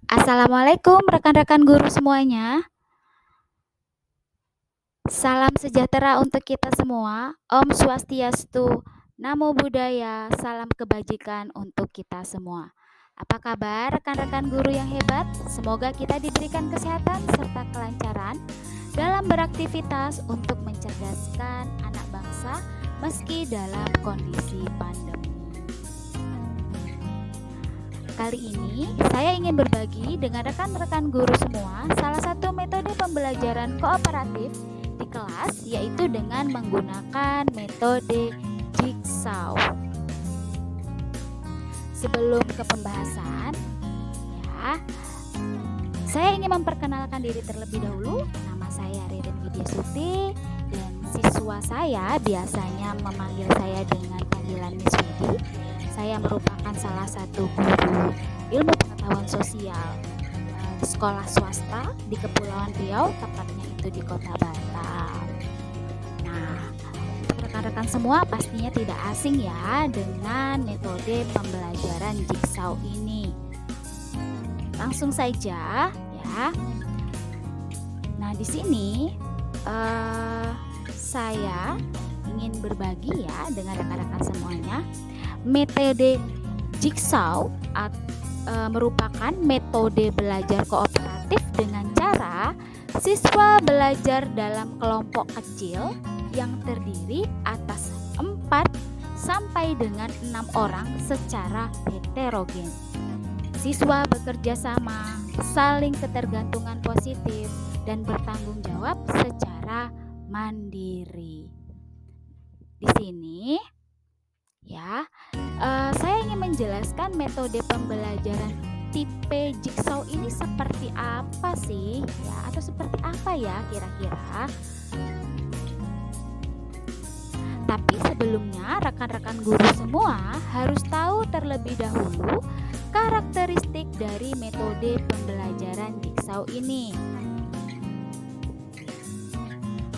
Assalamualaikum rekan-rekan guru semuanya. Salam sejahtera untuk kita semua. Om Swastiastu, Namo Buddhaya, salam kebajikan untuk kita semua. Apa kabar rekan-rekan guru yang hebat? Semoga kita diberikan kesehatan serta kelancaran dalam beraktivitas untuk mencerdaskan anak bangsa meski dalam kondisi pandemi. Kali ini saya ingin berbagi dengan rekan-rekan guru semua salah satu metode pembelajaran kooperatif di kelas, yaitu dengan menggunakan metode jigsaw. Sebelum ke pembahasan, saya ingin memperkenalkan diri terlebih dahulu. Nama saya Ririn Widyasuti dan siswa saya biasanya memanggil saya dengan panggilan Miss Widi. Saya merupakan salah satu guru ilmu pengetahuan sosial di sekolah swasta di Kepulauan Riau, tepatnya itu di Kota Batam. Nah, untuk rekan-rekan semua pastinya tidak asing ya dengan metode pembelajaran jigsaw ini. Langsung saja ya. Nah, di sini saya ingin berbagi ya dengan rekan-rekan semuanya. Metode jigsaw merupakan metode belajar kooperatif dengan cara siswa belajar dalam kelompok kecil yang terdiri atas 4 sampai dengan 6 orang secara heterogen. Siswa bekerja sama, saling ketergantungan positif, dan bertanggung jawab secara mandiri. Di sini ya, saya ingin menjelaskan metode pembelajaran tipe jigsaw ini seperti apa sih ya, atau seperti apa ya kira-kira. Tapi sebelumnya rekan-rekan guru semua harus tahu terlebih dahulu karakteristik dari metode pembelajaran jigsaw ini.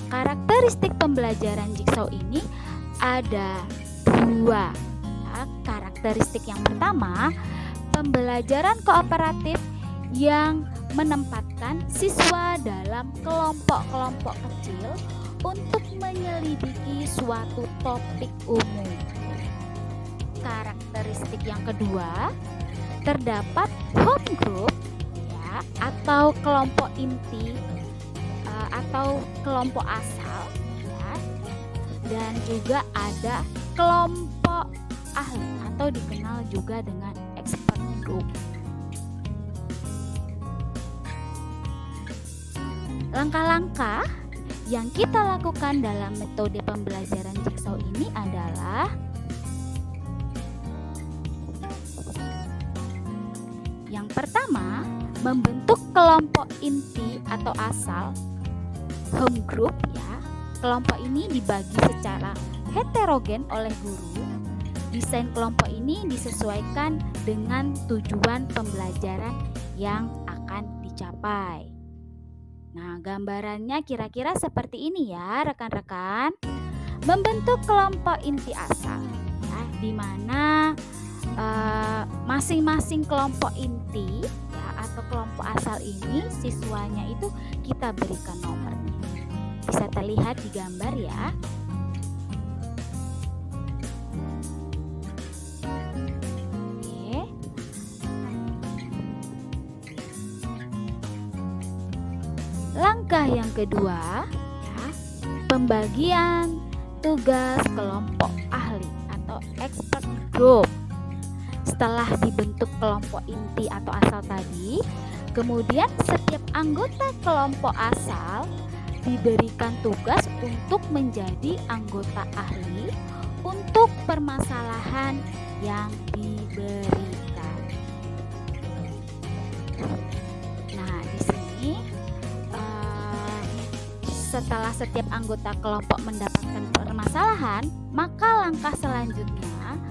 Karakteristik pembelajaran jigsaw ini ada 2 ya. Karakteristik yang pertama, pembelajaran kooperatif yang menempatkan siswa dalam kelompok-kelompok kecil untuk menyelidiki suatu topik umum. Karakteristik yang kedua, terdapat home group ya, atau kelompok inti atau kelompok asal ya. Dan juga ada kelompok ahli atau dikenal juga dengan expert group. Langkah-langkah yang kita lakukan dalam metode pembelajaran jigsaw ini adalah yang pertama, membentuk kelompok inti atau asal home group ya. Kelompok ini dibagi secara heterogen oleh guru. Desain kelompok ini disesuaikan dengan tujuan pembelajaran yang akan dicapai. Nah, gambarannya kira-kira seperti ini ya, rekan-rekan. Membentuk kelompok inti asal ya, di mana masing-masing kelompok inti ya, atau kelompok asal ini siswanya itu kita berikan nomornya. Bisa terlihat di gambar ya. Oke. Langkah yang kedua ya, pembagian tugas kelompok ahli atau expert group. Setelah dibentuk kelompok inti atau asal tadi, kemudian setiap anggota kelompok asal diberikan tugas untuk menjadi anggota ahli untuk permasalahan yang diberikan. Nah, di sini setelah setiap anggota kelompok mendapatkan permasalahan, maka langkah selanjutnya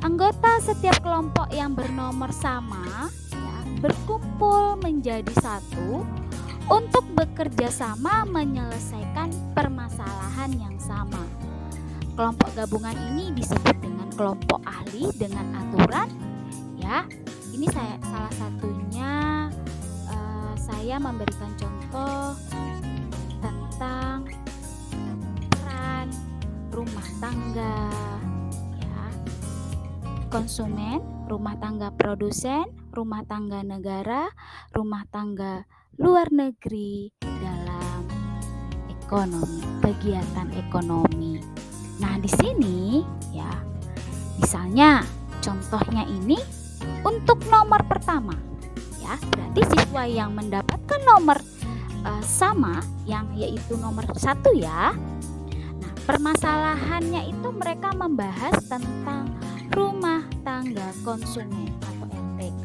anggota setiap kelompok yang bernomor sama ya, berkumpul menjadi satu untuk bekerja sama menyelesaikan permasalahan yang sama. Kelompok gabungan ini disebut dengan kelompok ahli dengan aturan ya. Ini salah satunya saya memberikan contoh tentang peran rumah tangga, ya, konsumen, rumah tangga produsen, rumah tangga negara, rumah tangga luar negeri dalam ekonomi, kegiatan ekonomi. Nah, di sini ya, misalnya contohnya ini untuk nomor pertama, ya, berarti siswa yang mendapatkan nomor sama, yang yaitu nomor 1 ya. Nah, permasalahannya itu mereka membahas tentang rumah tangga konsumen atau RTK.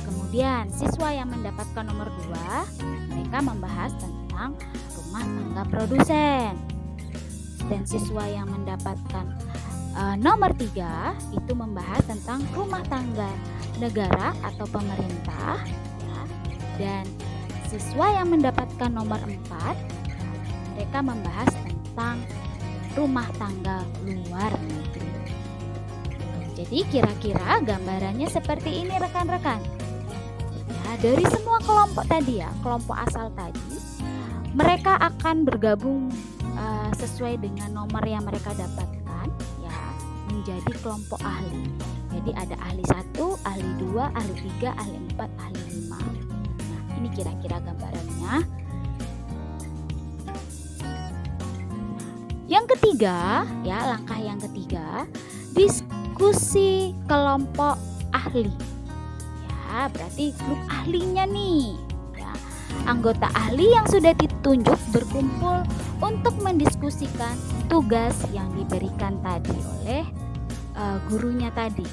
Kemudian siswa yang mendapatkan nomor 2, mereka membahas tentang rumah tangga produsen. Dan siswa yang mendapatkan nomor 3 itu membahas tentang rumah tangga negara atau pemerintah, ya. Dan siswa yang mendapatkan nomor 4, mereka membahas tentang rumah tangga luar negeri. Jadi kira-kira gambarannya seperti ini rekan-rekan. Ya, dari semua kelompok tadi ya, kelompok asal tadi, mereka akan bergabung sesuai dengan nomor yang mereka dapatkan, ya, menjadi kelompok ahli. Jadi ada ahli 1, ahli 2, ahli 3, ahli 4, ahli 5. Nah, ini kira-kira gambarannya. Yang ketiga, ya, langkah yang ketiga, diskusi kelompok ahli. Ya, berarti grup ahlinya nih. Anggota ahli yang sudah ditunjuk berkumpul untuk mendiskusikan tugas yang diberikan tadi oleh gurunya tadi.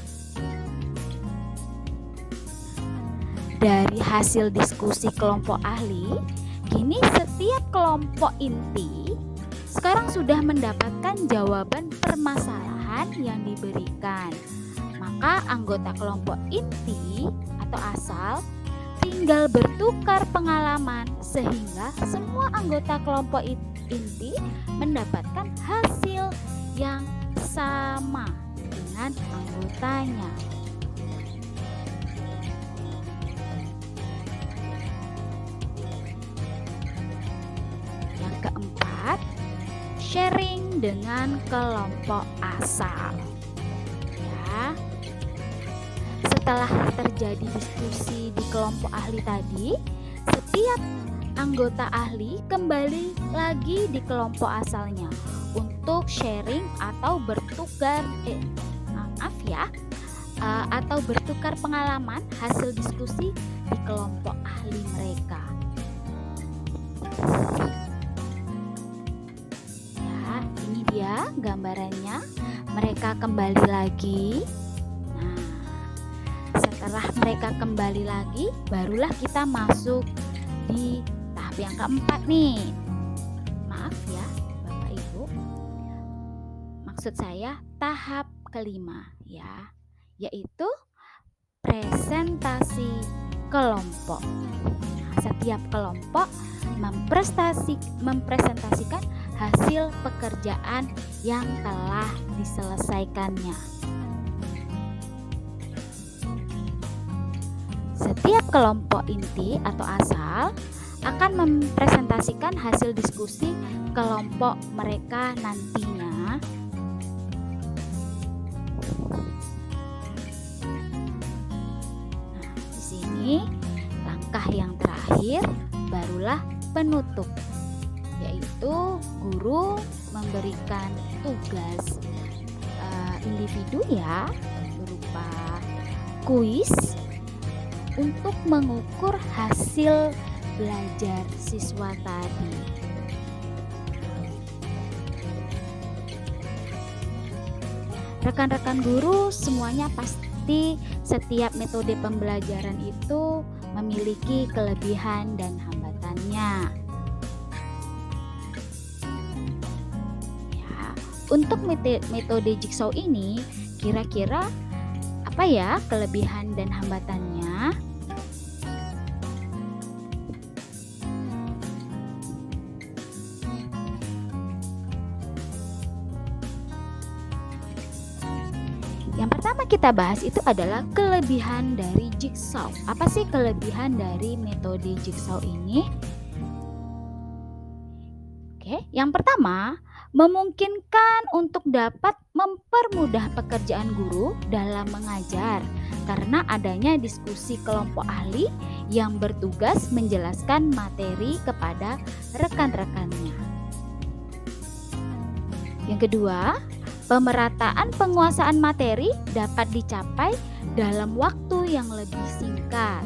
Dari hasil diskusi kelompok ahli, kini setiap kelompok inti sekarang sudah mendapatkan jawaban permasalahan yang diberikan. Maka anggota kelompok inti atau asal tinggal bertukar pengalaman sehingga semua anggota kelompok inti mendapatkan hasil yang sama dengan anggotanya. Yang keempat, sharing dengan kelompok asal. Ya. Setelah terjadi diskusi di kelompok ahli tadi, setiap anggota ahli kembali lagi di kelompok asalnya untuk sharing atau bertukar atau bertukar pengalaman hasil diskusi di kelompok ahli mereka. Ya, ini dia gambarannya. Mereka kembali lagi. Setelah mereka kembali lagi, barulah kita masuk di tahap yang keempat nih. Maaf ya Bapak Ibu, maksud saya tahap kelima ya, yaitu presentasi kelompok. Nah, setiap kelompok mempresentasikan hasil pekerjaan yang telah diselesaikannya. Setiap kelompok inti atau asal akan mempresentasikan hasil diskusi kelompok mereka nantinya. Nah, di sini langkah yang terakhir barulah penutup, yaitu guru memberikan tugas individu ya, berupa kuis untuk mengukur hasil belajar siswa tadi. Rekan-rekan guru semuanya pasti setiap metode pembelajaran itu memiliki kelebihan dan hambatannya. Ya, untuk metode jigsaw ini kira-kira apa ya kelebihan dan hambatannya? Yang pertama kita bahas itu adalah kelebihan dari jigsaw. Apa sih kelebihan dari metode jigsaw ini? Oke, yang pertama, memungkinkan untuk dapat mempermudah pekerjaan guru dalam mengajar karena adanya diskusi kelompok ahli yang bertugas menjelaskan materi kepada rekan-rekannya. Yang kedua, pemerataan penguasaan materi dapat dicapai dalam waktu yang lebih singkat.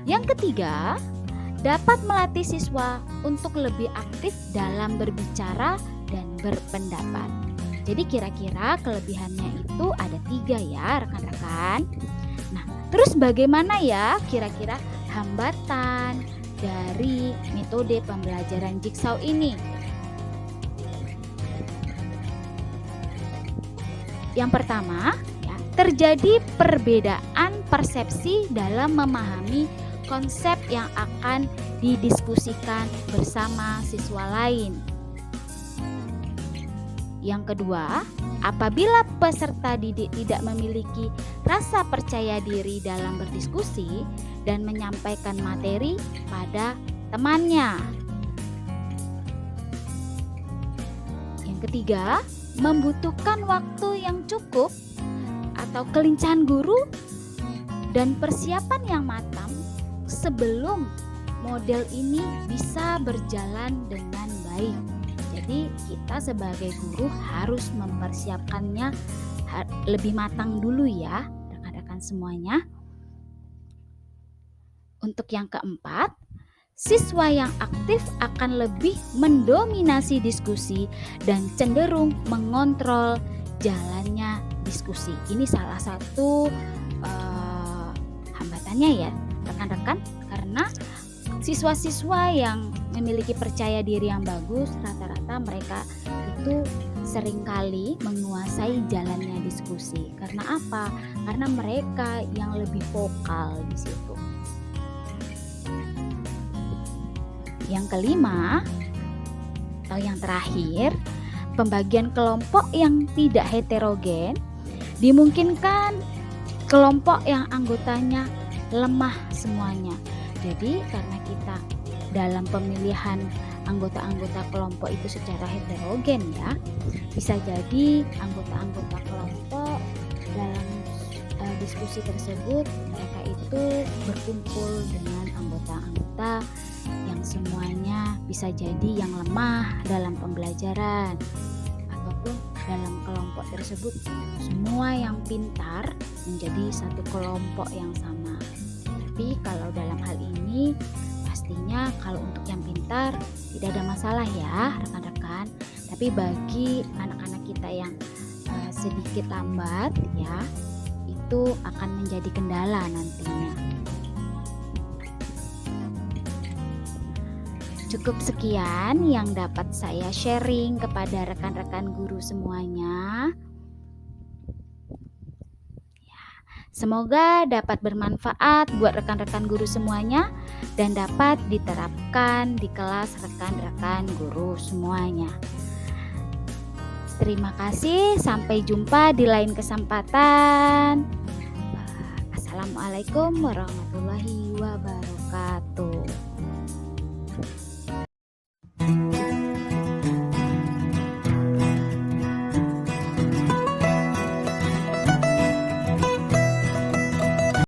Yang ketiga, dapat melatih siswa untuk lebih aktif dalam berbicara dan berpendapat. Jadi kira-kira kelebihannya itu ada 3 ya rekan-rekan. Nah, terus bagaimana ya kira-kira hambatan dari metode pembelajaran jigsaw ini? Yang pertama, ya, terjadi perbedaan persepsi dalam memahami konsep yang akan didiskusikan bersama siswa lain. Yang kedua, apabila peserta didik tidak memiliki rasa percaya diri dalam berdiskusi dan menyampaikan materi pada temannya. Yang ketiga, membutuhkan waktu yang cukup atau kelincahan guru dan persiapan yang matang sebelum model ini bisa berjalan dengan baik. Jadi kita sebagai guru harus mempersiapkannya lebih matang dulu ya rekan-rekan semuanya. Untuk yang keempat, siswa yang aktif akan lebih mendominasi diskusi dan cenderung mengontrol jalannya diskusi. Ini salah satu hambatannya ya rekan-rekan, karena siswa-siswa yang memiliki percaya diri yang bagus rata-rata mereka itu seringkali menguasai jalannya diskusi. Karena apa? Karena mereka yang lebih vokal di situ. Yang kelima atau yang terakhir, pembagian kelompok yang tidak heterogen dimungkinkan kelompok yang anggotanya lemah semuanya. Jadi karena kita dalam pemilihan anggota-anggota kelompok itu secara heterogen ya, bisa jadi anggota-anggota kelompok dalam diskusi tersebut mereka itu berkumpul dengan anggota-anggota yang semuanya bisa jadi yang lemah dalam pembelajaran, ataupun dalam kelompok tersebut semua yang pintar menjadi satu kelompok yang sama. Tapi kalau dalam hal ini pastinya kalau untuk yang pintar tidak ada masalah ya rekan-rekan. Tapi bagi anak-anak kita yang sedikit lambat ya, itu akan menjadi kendala nantinya. Cukup sekian yang dapat saya sharing kepada rekan-rekan guru semuanya. Semoga dapat bermanfaat buat rekan-rekan guru semuanya dan dapat diterapkan di kelas rekan-rekan guru semuanya. Terima kasih, sampai jumpa di lain kesempatan. Assalamualaikum warahmatullahi wabarakatuh.